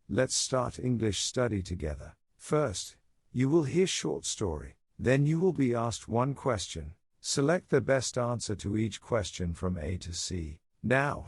Let's start English study together. First, you will hear short story. Then you will be asked one question. Select the best answer to each question from A to C. Now,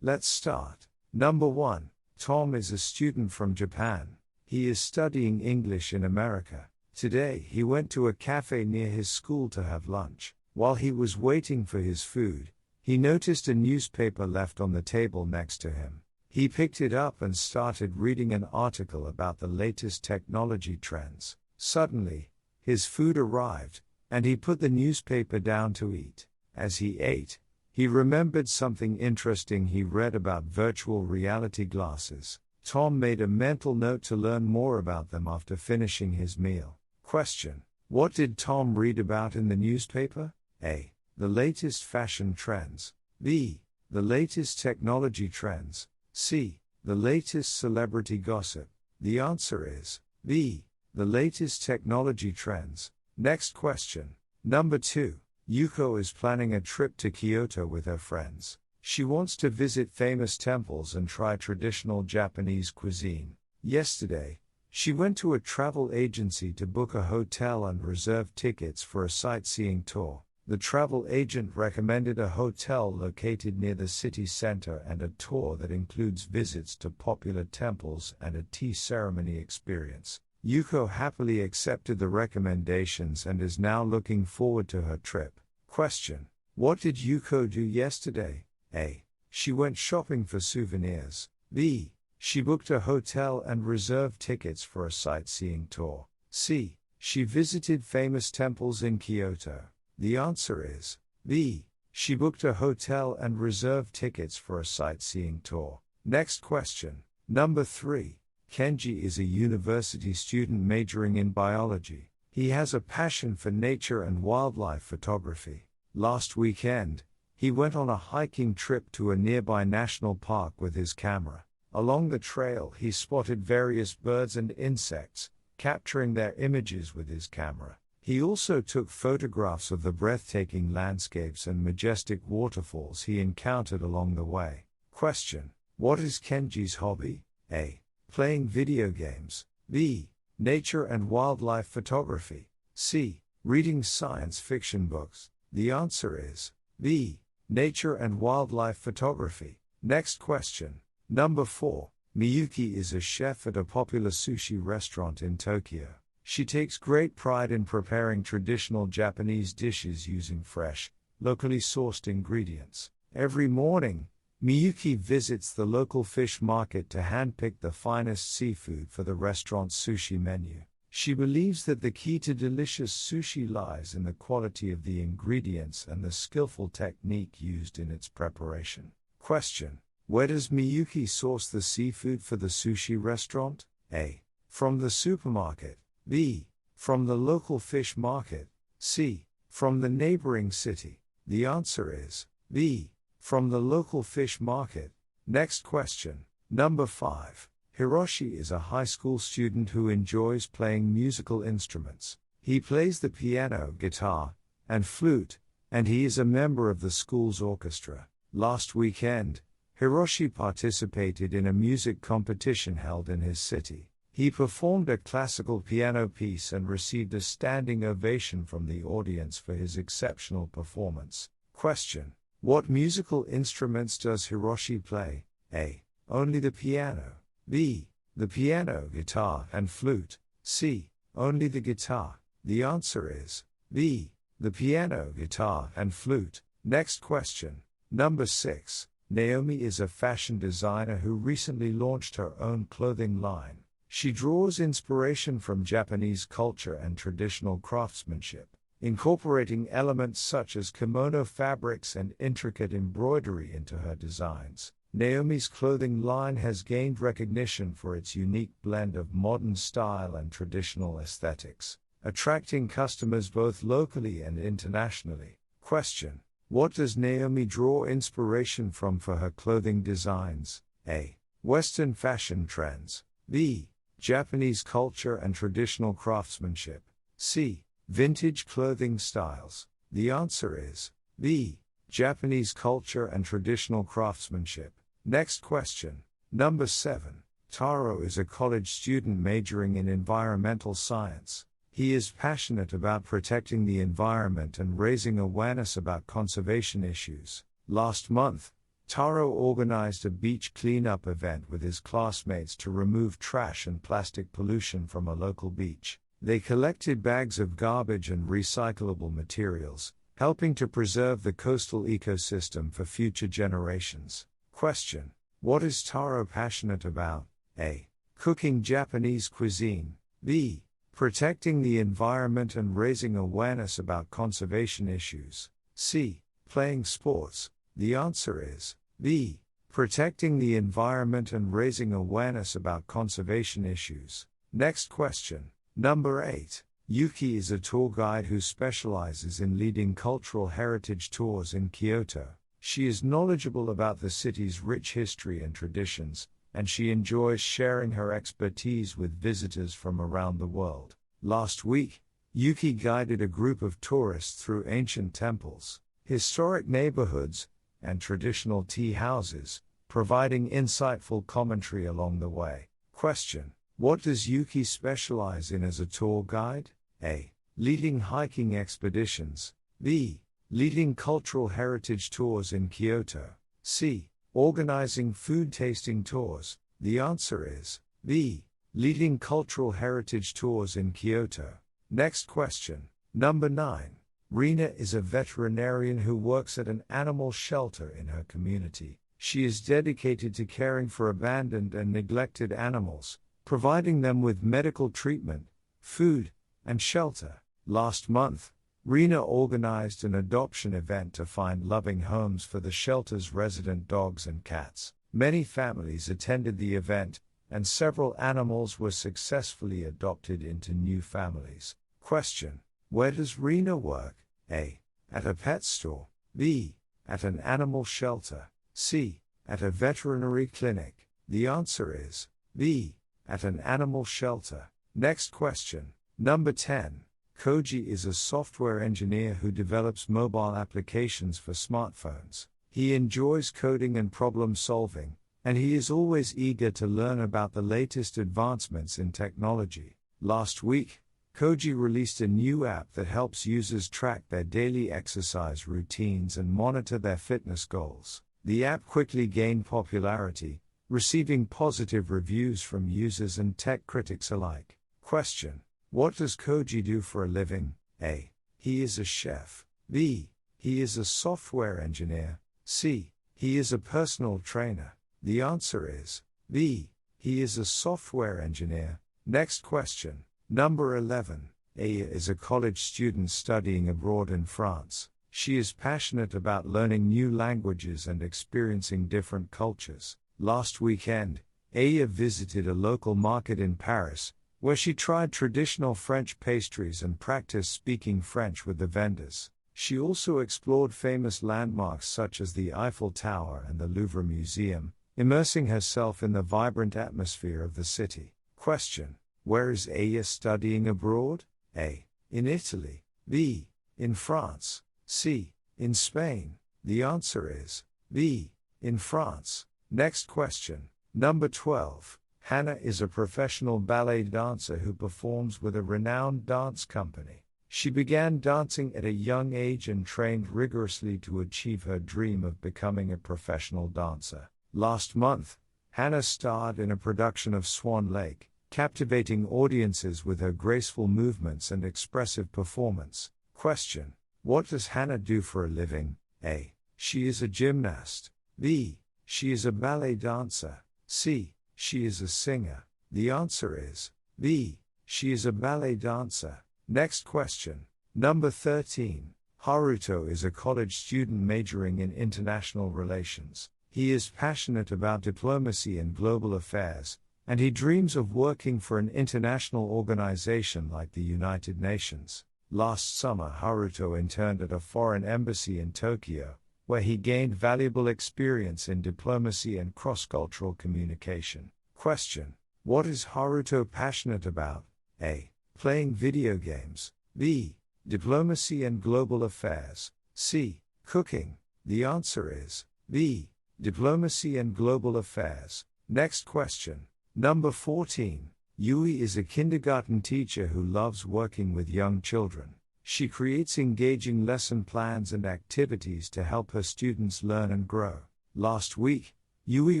let's start. Number 1. Tom is a student from Japan. He is studying English in America. Today he went to a cafe near his school to have lunch. While he was waiting for his food, he noticed a newspaper left on the table next to him. He picked it up and started reading an article about the latest technology trends. Suddenly, his food arrived, and he put the newspaper down to eat. As he ate, he remembered something interesting he read about virtual reality glasses. Tom made a mental note to learn more about them after finishing his meal. Question: what did Tom read about in the newspaper? A. The latest fashion trends. B. The latest technology trends. C. The latest celebrity gossip. The answer is B. The latest technology trends. Next question. Number 2. Yuko is planning a trip to Kyoto with her friends. She wants to visit famous temples and try traditional Japanese cuisine. Yesterday, she went to a travel agency to book a hotel and reserve tickets for a sightseeing tour. The travel agent recommended a hotel located near the city center and a tour that includes visits to popular temples and a tea ceremony experience. Yuko happily accepted the recommendations and is now looking forward to her trip. Question: what did Yuko do yesterday? A. She went shopping for souvenirs. B. She booked a hotel and reserved tickets for a sightseeing tour. C. She visited famous temples in Kyoto. The answer is B. She booked a hotel and reserved tickets for a sightseeing tour. Next question. Number 3. Kenji is a university student majoring in biology. He has a passion for nature and wildlife photography. Last weekend, he went on a hiking trip to a nearby national park with his camera. Along the trail, he spotted various birds and insects, capturing their images with his camera. He also took photographs of the breathtaking landscapes and majestic waterfalls he encountered along the way. Question: what is Kenji's hobby? A. Playing video games. B. Nature and wildlife photography. C. Reading science fiction books. The answer is B. Nature and wildlife photography. Next question. Number 4. Miyuki is a chef at a popular sushi restaurant in Tokyo. She takes great pride in preparing traditional Japanese dishes using fresh, locally sourced ingredients. Every morning, Miyuki visits the local fish market to handpick the finest seafood for the restaurant's sushi menu. She believes that the key to delicious sushi lies in the quality of the ingredients and the skillful technique used in its preparation. Question: where does Miyuki source the seafood for the sushi restaurant? A. From the supermarket. B. From the local fish market. C. From the neighboring city. The answer is B. From the local fish market. Next question. Number 5. Hiroshi is a high school student who enjoys playing musical instruments. He plays the piano, guitar, and flute, and he is a member of the school's orchestra. Last weekend, Hiroshi participated in a music competition held in his city. He performed a classical piano piece and received a standing ovation from the audience for his exceptional performance. Question: what musical instruments does Hiroshi play? A. Only the piano. B. The piano, guitar, and flute. C. Only the guitar. The answer is B. The piano, guitar, and flute. Next question. Number 6. Naomi is a fashion designer who recently launched her own clothing line. She draws inspiration from Japanese culture and traditional craftsmanship, incorporating elements such as kimono fabrics and intricate embroidery into her designs. Naomi's clothing line has gained recognition for its unique blend of modern style and traditional aesthetics, attracting customers both locally and internationally. Question: what does Naomi draw inspiration from for her clothing designs? A. Western fashion trends. B. Japanese culture and traditional craftsmanship. C. Vintage clothing styles. The answer is B. Japanese culture and traditional craftsmanship. Next question. Number 7. Taro is a college student majoring in environmental science. He is passionate about protecting the environment and raising awareness about conservation issues. Last month, Taro organized a beach cleanup event with his classmates to remove trash and plastic pollution from a local beach. They collected bags of garbage and recyclable materials, helping to preserve the coastal ecosystem for future generations. Question: what is Taro passionate about? A. Cooking Japanese cuisine. B. Protecting the environment and raising awareness about conservation issues. C. Playing sports. The answer is B. Protecting the environment and raising awareness about conservation issues. Next question. Number 8. Yuki is a tour guide who specializes in leading cultural heritage tours in Kyoto. She is knowledgeable about the city's rich history and traditions, and she enjoys sharing her expertise with visitors from around the world. Last week, Yuki guided a group of tourists through ancient temples, historic neighborhoods, and traditional tea houses, providing insightful commentary along the way. Question: what does Yuki specialize in as a tour guide? A. Leading hiking expeditions. B. Leading cultural heritage tours in Kyoto. C. Organizing food tasting tours. The answer is B. Leading cultural heritage tours in Kyoto. Next question. Number 9. Rina is a veterinarian who works at an animal shelter in her community. She is dedicated to caring for abandoned and neglected animals, providing them with medical treatment, food, and shelter. Last month, Rina organized an adoption event to find loving homes for the shelter's resident dogs and cats. Many families attended the event, and several animals were successfully adopted into new families. Question: where does Rina work? A. At a pet store. B. At an animal shelter. C. At a veterinary clinic. The answer is B. At an animal shelter. Next question. Number 10. Koji is a software engineer who develops mobile applications for smartphones. He enjoys coding and problem solving, and he is always eager to learn about the latest advancements in technology. Last week, Koji released a new app that helps users track their daily exercise routines and monitor their fitness goals. The app quickly gained popularity, receiving positive reviews from users and tech critics alike. Question: what does Koji do for a living? A. He is a chef. B. He is a software engineer. C. He is a personal trainer. The answer is B. He is a software engineer. Next question. Number 11. Aya is a college student studying abroad in France. She is passionate about learning new languages and experiencing different cultures. Last weekend, Aya visited a local market in Paris, where she tried traditional French pastries and practiced speaking French with the vendors. She also explored famous landmarks such as the Eiffel Tower and the Louvre Museum, immersing herself in the vibrant atmosphere of the city. Question: where is Aya studying abroad? A. In Italy. B. In France. C. In Spain. The answer is B. In France. Next question. Number 12. Hannah is a professional ballet dancer who performs with a renowned dance company. She began dancing at a young age and trained rigorously to achieve her dream of becoming a professional dancer. Last month, Hannah starred in a production of Swan Lake, captivating audiences with her graceful movements and expressive performance. Question: what does Hannah do for a living? A. She is a gymnast. B. She is a ballet dancer. C. She is a singer. The answer is B. She is a ballet dancer. Next question. Number 13. Haruto is a college student majoring in international relations. He is passionate about diplomacy and global affairs, and he dreams of working for an international organization like the United Nations. Last summer, Haruto interned at a foreign embassy in Tokyo, where he gained valuable experience in diplomacy and cross-cultural communication. Question: what is Haruto passionate about? A. Playing video games. B. Diplomacy and global affairs. C. Cooking. The answer is B. Diplomacy and global affairs. Next question. Number 14. Yui is a kindergarten teacher who loves working with young children. She creates engaging lesson plans and activities to help her students learn and grow. Last week, Yui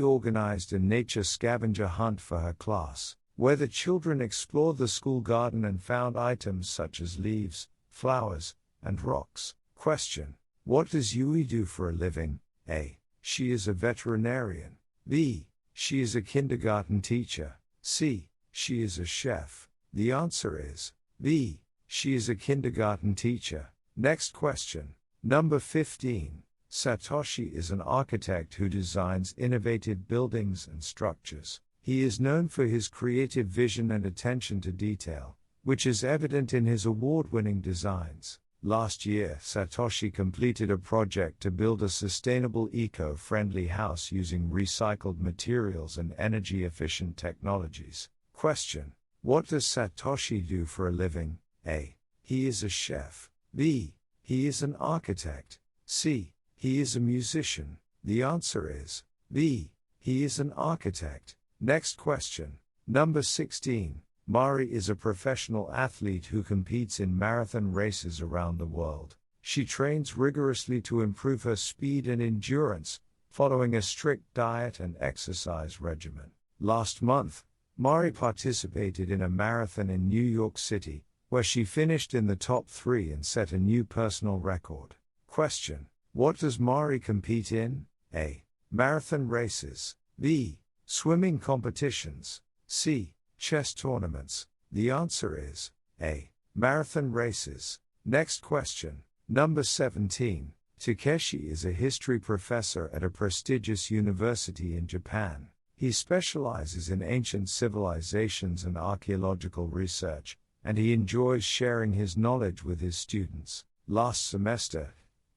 organized a nature scavenger hunt for her class, where the children explored the school garden and found items such as leaves, flowers, and rocks. Question. What does Yui do for a living? A. She is a veterinarian. B. She is a kindergarten teacher. C. She is a chef. The answer is B. She is a kindergarten teacher. Next question. Number 15. Satoshi is an architect who designs innovative buildings and structures. He is known for his creative vision and attention to detail, which is evident in his award-winning designs. Last year, Satoshi completed a project to build a sustainable eco-friendly house using recycled materials and energy-efficient technologies. Question. What does Satoshi do for a living? A. He is a chef. B. He is an architect. C. He is a musician. The answer is B. He is an architect. Next question. Number 16. Mari is a professional athlete who competes in marathon races around the world. She trains rigorously to improve her speed and endurance, following a strict diet and exercise regimen. Last month, Mari participated in a marathon in New York City, where she finished in the top 3 and set a new personal record. Question. What does Mari compete in? A. Marathon races. B. Swimming competitions. C. Chess tournaments. The answer is A. Marathon races. Next question. Number 17. Takeshi is a history professor at a prestigious university in Japan. He specializes in ancient civilizations and archaeological research, and he enjoys sharing his knowledge with his students. Last semester,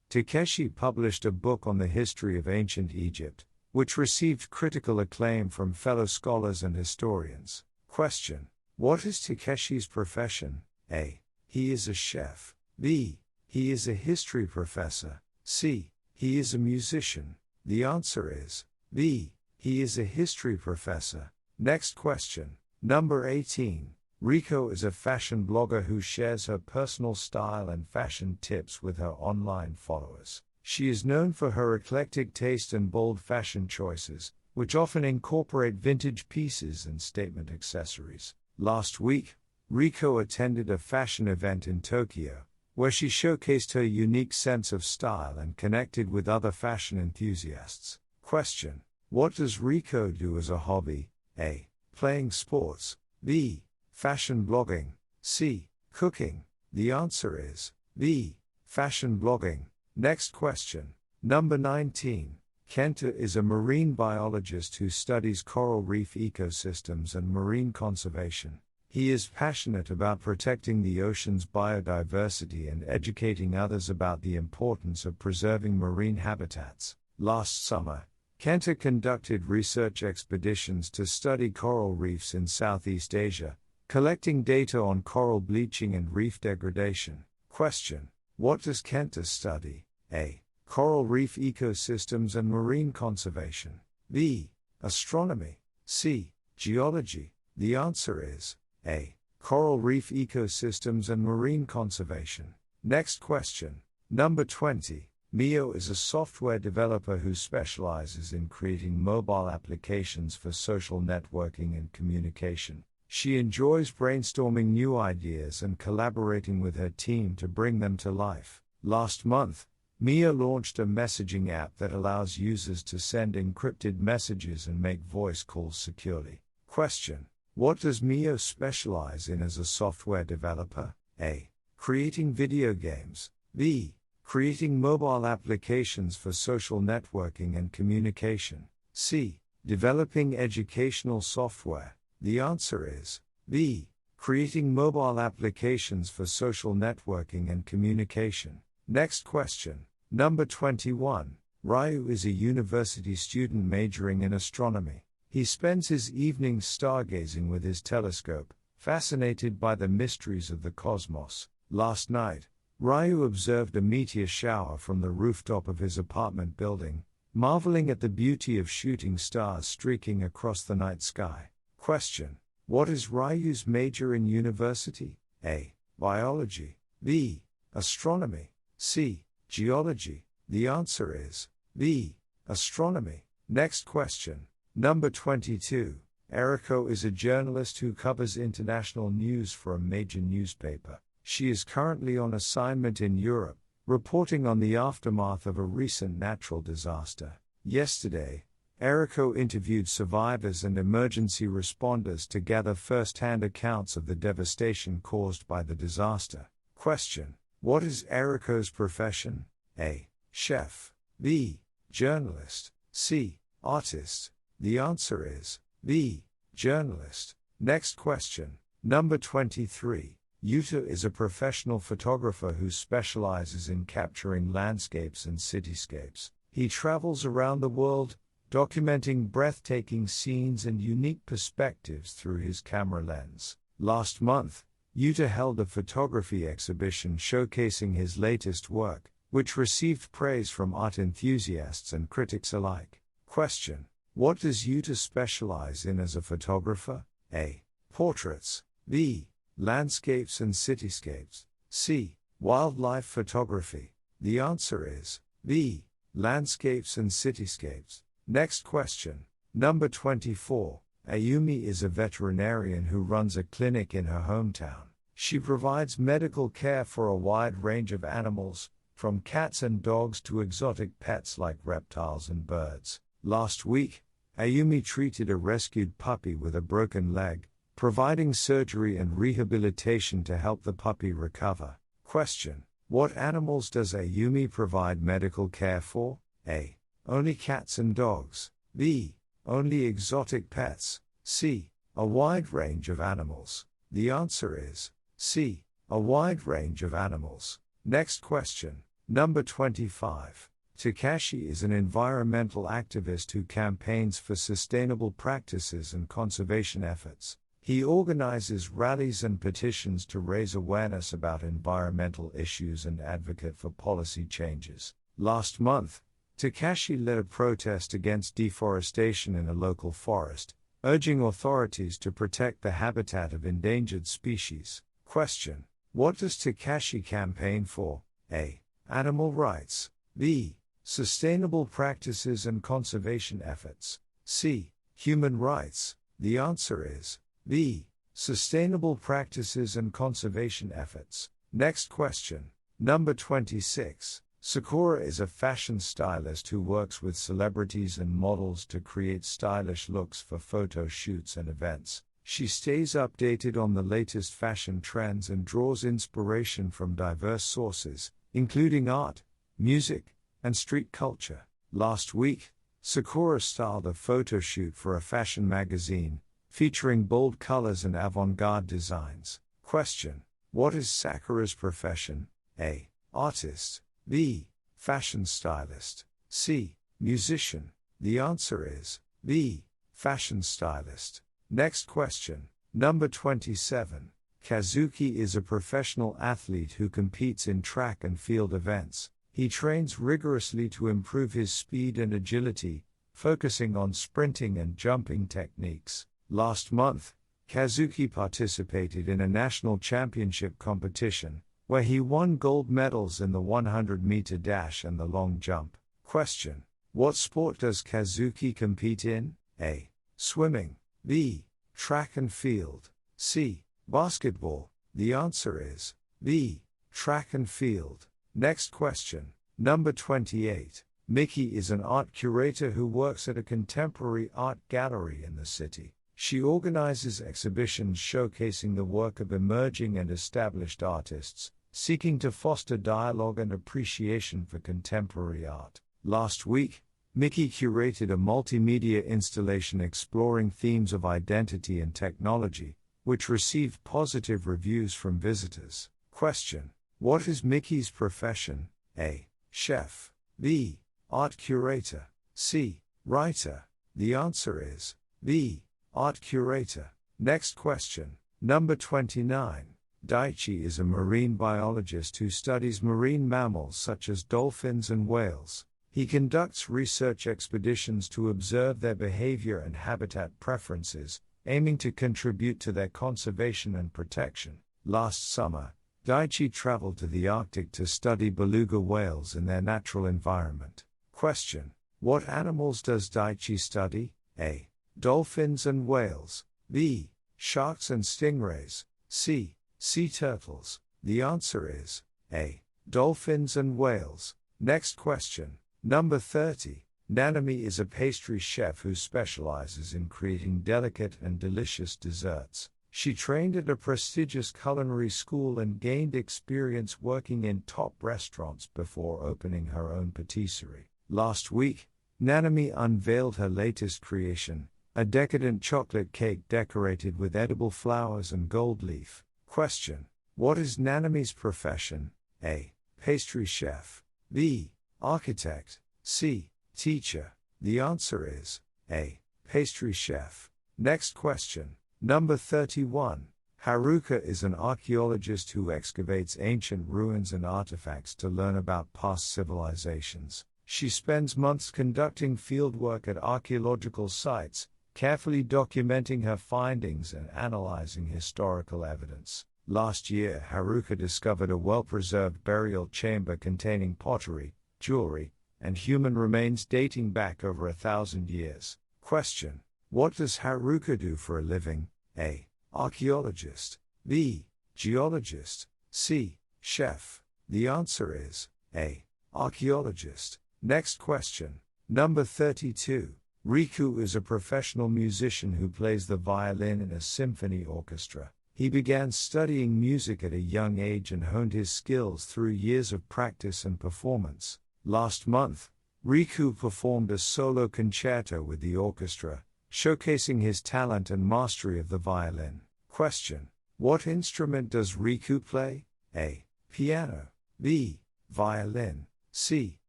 Takeshi published a book on the history of ancient Egypt, which received critical acclaim from fellow scholars and historians. Question. What is Takeshi's profession? A. He is a chef. B. He is a history professor. C. He is a musician. The answer is B. He is a history professor. Next question. Number 18. Riko is a fashion blogger who shares her personal style and fashion tips with her online followers. She is known for her eclectic taste and bold fashion choices, which often incorporate vintage pieces and statement accessories. Last week, Riko attended a fashion event in Tokyo, where she showcased her unique sense of style and connected with other fashion enthusiasts. Question. What does Riko do as a hobby? A. Playing sports. B. Fashion blogging. C. Cooking. The answer is B. Fashion blogging. Next question. Number 19. Kenta is a marine biologist who studies coral reef ecosystems and marine conservation. He is passionate about protecting the ocean's biodiversity and educating others about the importance of preserving marine habitats. Last summer, Kenta conducted research expeditions to study coral reefs in Southeast Asia, collecting data on coral bleaching and reef degradation. Question. What does Kenta study? A. Coral reef ecosystems and marine conservation. B. Astronomy. C. Geology. The answer is A. Coral reef ecosystems and marine conservation. Next question. Number 20. Mio is a software developer who specializes in creating mobile applications for social networking and communication. She enjoys brainstorming new ideas and collaborating with her team to bring them to life. Last month, Mio launched a messaging app that allows users to send encrypted messages and make voice calls securely. Question. What does Mio specialize in as a software developer? A. Creating video games. B. Creating mobile applications for social networking and communication. C. Developing educational software. The answer is B. Creating mobile applications for social networking and communication. Next question. Number 21. Ryu is a university student majoring in astronomy. He spends his evenings stargazing with his telescope, fascinated by the mysteries of the cosmos. Last night, Ryu observed a meteor shower from the rooftop of his apartment building, marveling at the beauty of shooting stars streaking across the night sky. Question. What is Ryu's major in university? A. Biology. B. Astronomy. C. Geology. The answer is B. Astronomy. Next question. Number 22. Eriko is a journalist who covers international news for a major newspaper. She is currently on assignment in Europe, reporting on the aftermath of a recent natural disaster. Yesterday, Eriko interviewed survivors and emergency responders to gather first-hand accounts of the devastation caused by the disaster. Question. What is Eriko's profession? A. Chef. B. Journalist. C. Artist. The answer is B. Journalist. Next question. Number 23. Yuta is a professional photographer who specializes in capturing landscapes and cityscapes. He travels around the world, documenting breathtaking scenes and unique perspectives through his camera lens. Last month, Yuta held a photography exhibition showcasing his latest work, which received praise from art enthusiasts and critics alike. Question. What does Yuta specialize in as a photographer? A. Portraits. B. Landscapes and cityscapes. C. Wildlife photography. The answer is B. Landscapes and cityscapes. Next question. Number 24. Ayumi is a veterinarian who runs a clinic in her hometown. She provides medical care for a wide range of animals, from cats and dogs to exotic pets like reptiles and birds. Last week, Ayumi treated a rescued puppy with a broken leg, providing surgery and rehabilitation to help the puppy recover. Question. What animals does Ayumi provide medical care for? A. Only cats and dogs. B. Only exotic pets. C. A wide range of animals. The answer is C. A wide range of animals. Next question. Number 25. Takashi is an environmental activist who campaigns for sustainable practices and conservation efforts. He organizes rallies and petitions to raise awareness about environmental issues and advocate for policy changes. Last month, Takashi led a protest against deforestation in a local forest, urging authorities to protect the habitat of endangered species. Question. What does Takashi campaign for? A. Animal rights. B. Sustainable practices and conservation efforts. C. Human rights. The answer is B. Sustainable practices and conservation efforts. Next question. Number 26. Sakura is a fashion stylist who works with celebrities and models to create stylish looks for photo shoots and events. She stays updated on the latest fashion trends and draws inspiration from diverse sources, including art, music, and street culture. Last week, Sakura styled a photo shoot for a fashion magazine, featuring bold colors and avant-garde designs. Question. What is Sakura's profession? A. Artist. B. Fashion stylist. C. Musician. The answer is B. Fashion stylist. Next question. Number 27. Kazuki is a professional athlete who competes in track and field events. He trains rigorously to improve his speed and agility, focusing on sprinting and jumping techniques. Last month, Kazuki participated in a national championship competition, where he won gold medals in the 100-meter dash and the long jump. Question. What sport does Kazuki compete in? A. Swimming. B. Track and field. C. Basketball. The answer is B. Track and field. Next question. Number 28. Miki is an art curator who works at a contemporary art gallery in the city. She organizes exhibitions showcasing the work of emerging and established artists, seeking to foster dialogue and appreciation for contemporary art. Last week, Miki curated a multimedia installation exploring themes of identity and technology, which received positive reviews from visitors. Question. What is Miki's profession? A. Chef. B. Art curator. C. Writer. The answer is B. Art curator. Next question. Number 29. Daichi is a marine biologist who studies marine mammals such as dolphins and whales. He conducts research expeditions to observe their behavior and habitat preferences, aiming to contribute to their conservation and protection. Last summer, Daichi traveled to the Arctic to study beluga whales in their natural environment. Question: what animals does Daichi study? A. Dolphins and whales. B. Sharks and stingrays. C. Sea turtles. The answer is A. Dolphins and whales. Next question. Number 30. Nanami is a pastry chef who specializes in creating delicate and delicious desserts. She trained at a prestigious culinary school and gained experience working in top restaurants before opening her own patisserie. Last week, Nanami unveiled her latest creation, a decadent chocolate cake decorated with edible flowers and gold leaf. Question: what is Nanami's profession? A. Pastry chef. B. Architect. C. Teacher. The answer is A. Pastry chef. Next question. Number 31. Haruka is an archaeologist who excavates ancient ruins and artifacts to learn about past civilizations. She spends months conducting fieldwork at archaeological sites, carefully documenting her findings and analyzing historical evidence. Last year, Haruka discovered a well-preserved burial chamber containing pottery, jewelry, and human remains dating back over 1,000 years. Question: what does Haruka do for a living? A. Archaeologist. B. Geologist. C. Chef. The answer is A. Archaeologist. Next question. Number 32. Riku is a professional musician who plays the violin in a symphony orchestra. He began studying music at a young age and honed his skills through years of practice and performance. Last month, Riku performed a solo concerto with the orchestra, showcasing his talent and mastery of the violin. Question: what instrument does Riku play? A. Piano. B. Violin. C.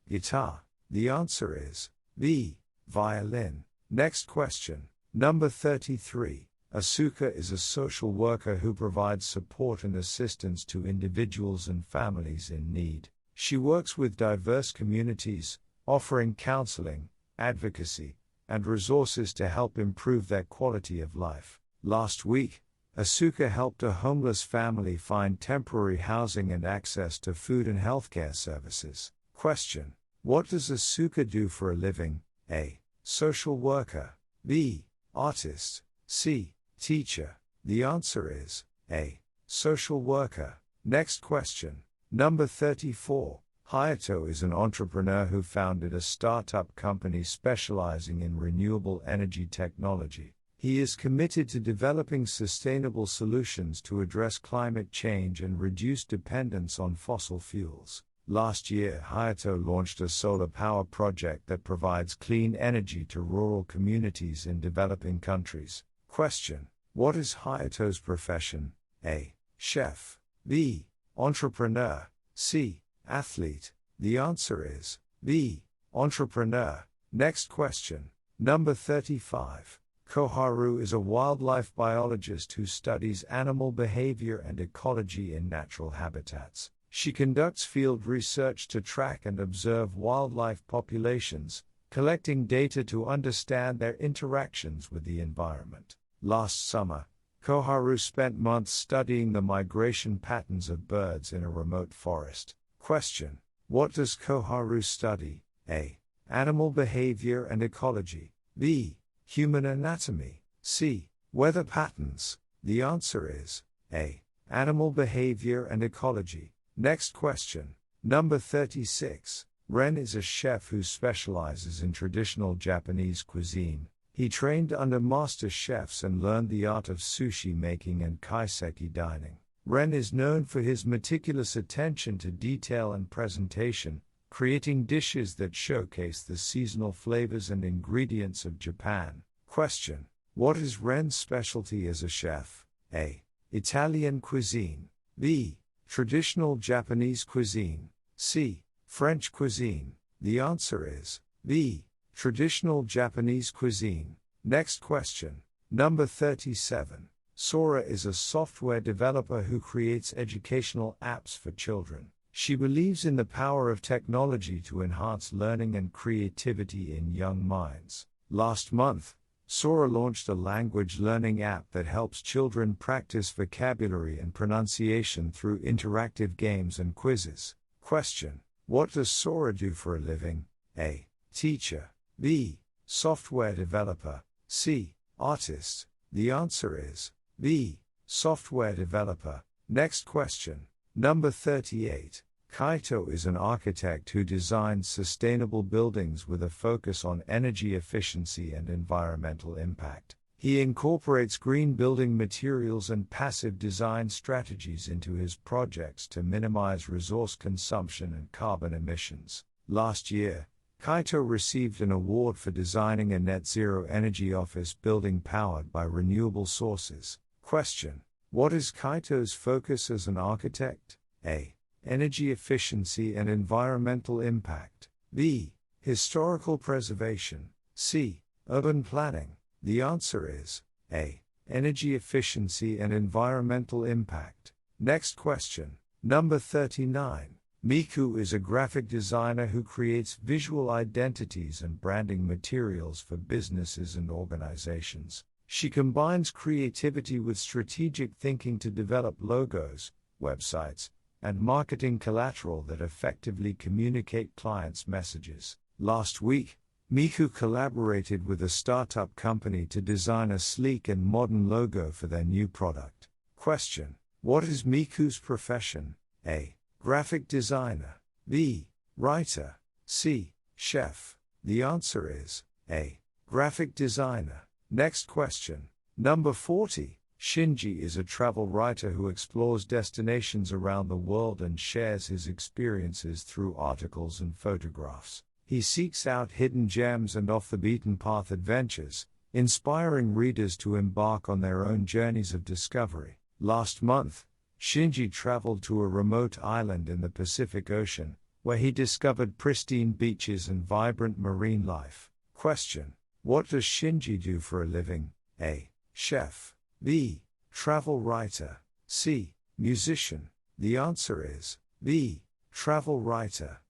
Guitar. The answer is B. Violin. Next question. Number 33. Asuka is a social worker who provides support and assistance to individuals and families in need. She works with diverse communities, offering counseling, advocacy, and resources to help improve their quality of life. Last week, Asuka helped a homeless family find temporary housing and access to food and healthcare services. Question: what does Asuka do for a living? A. Social worker. B. Artist. C. Teacher. The answer is A. Social worker. Next question. Number 34. Hayato is an entrepreneur who founded a startup company specializing in renewable energy technology. He is committed to developing sustainable solutions to address climate change and reduce dependence on fossil fuels. Last year, Hayato launched a solar power project that provides clean energy to rural communities in developing countries. Question: what is Hayato's profession? A. Chef. B. Entrepreneur. C. Athlete. The answer is B. Entrepreneur. Next question. Number 35. Koharu is a wildlife biologist who studies animal behavior and ecology in natural habitats. She conducts field research to track and observe wildlife populations, collecting data to understand their interactions with the environment. Last summer, Koharu spent months studying the migration patterns of birds in a remote forest. Question: what does Koharu study? A. Animal behavior and ecology. B. Human anatomy. C. Weather patterns. The answer is A. Animal behavior and ecology. Next question. Number 36. Ren is a chef who specializes in traditional Japanese cuisine. He trained under master chefs and learned the art of sushi making and kaiseki dining. Ren is known for his meticulous attention to detail and presentation, creating dishes that showcase the seasonal flavors and ingredients of Japan. Question: what is Ren's specialty as a chef? A. Italian cuisine. B. Traditional Japanese cuisine. C. French cuisine. The answer is B. Traditional Japanese cuisine. Next question. Number 37. Sora is a software developer who creates educational apps for children. She believes in the power of technology to enhance learning and creativity in young minds. Last month, Sora launched a language learning app that helps children practice vocabulary and pronunciation through interactive games and quizzes. Question: what does Sora do for a living? A. Teacher. B. Software developer. C. Artist. The answer is B. Software developer. Next question. Number 38. Kaito is an architect who designs sustainable buildings with a focus on energy efficiency and environmental impact. He incorporates green building materials and passive design strategies into his projects to minimize resource consumption and carbon emissions. Last year, Kaito received an award for designing a net zero energy office building powered by renewable sources. Question: what is Kaito's focus as an architect? A. Energy efficiency and environmental impact. B. Historical preservation. C. Urban planning. The answer is A. Energy efficiency and environmental impact. Next question. Number 39. Miku is a graphic designer who creates visual identities and branding materials for businesses and organizations. She combines creativity with strategic thinking to develop logos, websites, and marketing collateral that effectively communicate clients' messages. Last week, Miku collaborated with a startup company to design a sleek and modern logo for their new product. Question: what is Miku's profession? A. Graphic designer. B. Writer. C. Chef. The answer is A. Graphic designer. Next question. Number 40. Shinji is a travel writer who explores destinations around the world and shares his experiences through articles and photographs. He seeks out hidden gems and off-the-beaten-path adventures, inspiring readers to embark on their own journeys of discovery. Last month, Shinji traveled to a remote island in the Pacific Ocean, where he discovered pristine beaches and vibrant marine life. Question: what does Shinji do for a living? A. Chef. B. Travel writer. C. Musician. The answer is B. Travel writer.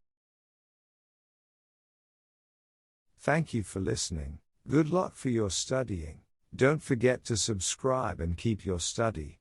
Thank you for listening. Good luck for your studying. Don't forget to subscribe and keep your study